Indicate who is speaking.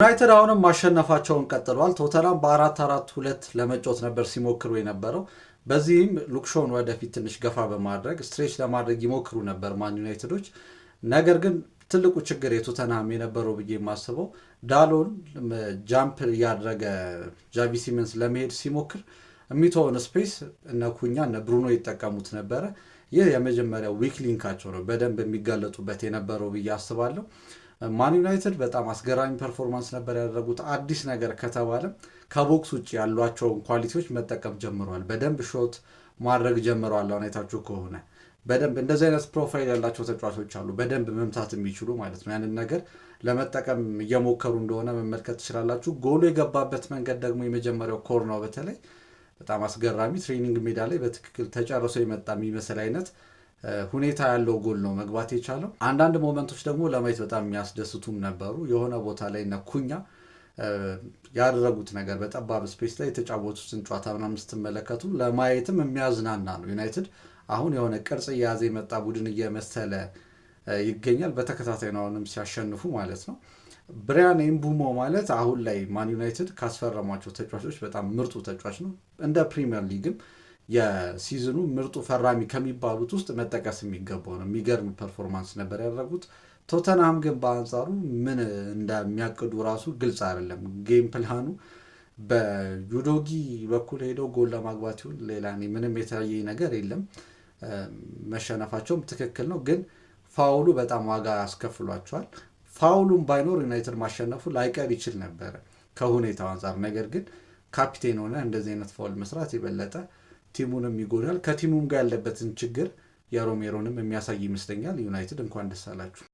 Speaker 1: ዩናይትድ አሁንም ማሸነፋቸውን ቀጥሏል። ቶተናም በ4-4-2 ለመጫወት ነበር ሲሞክሩ የነበረው። በዚህም ሉክሾን ወደፊት ትንሽ ገፋ በማድረግ ስትሬች ለማድረግ ይሞክሩ ነበር ማን ዩናይትዶች። ነገር ግን ትልቁ ችግር የቶተናም የነበረው ብዬ የማስበው ዳሎን ጃምፕ እያደረገ ጃቪ ሲመንስ ለመሄድ ሲሞክር የሚተውን ስፔስ እነ ኩኛ እነ ብሩኖ ይጠቀሙት ነበረ። ይህ የመጀመሪያው ዊክ ሊንካቸው ነው፣ በደንብ የሚጋለጡበት የነበረው ብዬ አስባለሁ። ማን ዩናይትድ በጣም አስገራሚ ፐርፎርማንስ ነበር ያደረጉት። አዲስ ነገር ከተባለም ከቦክስ ውጭ ያሏቸውን ኳሊቲዎች መጠቀም ጀምረዋል። በደንብ ሾት ማድረግ ጀምረዋል። አሁን አይታችሁ ከሆነ በደንብ እንደዚህ አይነት ፕሮፋይል ያላቸው ተጫዋቾች አሉ፣ በደንብ መምታት የሚችሉ ማለት ነው። ያንን ነገር ለመጠቀም እየሞከሩ እንደሆነ መመልከት ትችላላችሁ። ጎሉ የገባበት መንገድ ደግሞ የመጀመሪያው ኮርናው በተለይ በጣም አስገራሚ፣ ትሬኒንግ ሜዳ ላይ በትክክል ተጨርሶ የመጣ የሚመስል አይነት ሁኔታ ያለው ጎል ነው መግባት የቻለው። አንዳንድ ሞመንቶች ደግሞ ለማየት በጣም የሚያስደስቱም ነበሩ። የሆነ ቦታ ላይ እነ ኩኛ ያደረጉት ነገር በጠባብ ስፔስ ላይ የተጫወቱትን ጨዋታ ምናምን ስትመለከቱ ለማየትም የሚያዝናና ነው። ዩናይትድ አሁን የሆነ ቅርጽ እየያዘ የመጣ ቡድን እየመሰለ ይገኛል። በተከታታይ ነው አሁንም ሲያሸንፉ ማለት ነው። ብሪያን ኤምቡሞ ማለት አሁን ላይ ማን ዩናይትድ ካስፈረሟቸው ተጫዋቾች በጣም ምርጡ ተጫዋች ነው። እንደ ፕሪሚየር ሊግም የሲዝኑ ምርጡ ፈራሚ ከሚባሉት ውስጥ መጠቀስ የሚገባው ነው። የሚገርም ፐርፎርማንስ ነበር ያደረጉት። ቶተንሃም ግን በአንጻሩ ምን እንደሚያቅዱ ራሱ ግልጽ አይደለም። ጌም ፕላኑ በዩዶጊ በኩል ሄደው ጎል ለማግባት ይሁን ሌላ ምንም የተለየ ነገር የለም። መሸነፋቸውም ትክክል ነው፣ ግን ፋውሉ በጣም ዋጋ ያስከፍሏቸዋል። ፋውሉም ባይኖር ዩናይትድ ማሸነፉ ላይቀር ይችል ነበረ ከሁኔታው አንጻር። ነገር ግን ካፒቴን ሆነ እንደዚህ አይነት ፋውል መስራት የበለጠ ቲሙንም ይጎዳል። ከቲሙም ጋር ያለበትን ችግር የሮሜሮንም የሚያሳይ ይመስለኛል። ዩናይትድ እንኳን ደስ አላችሁ።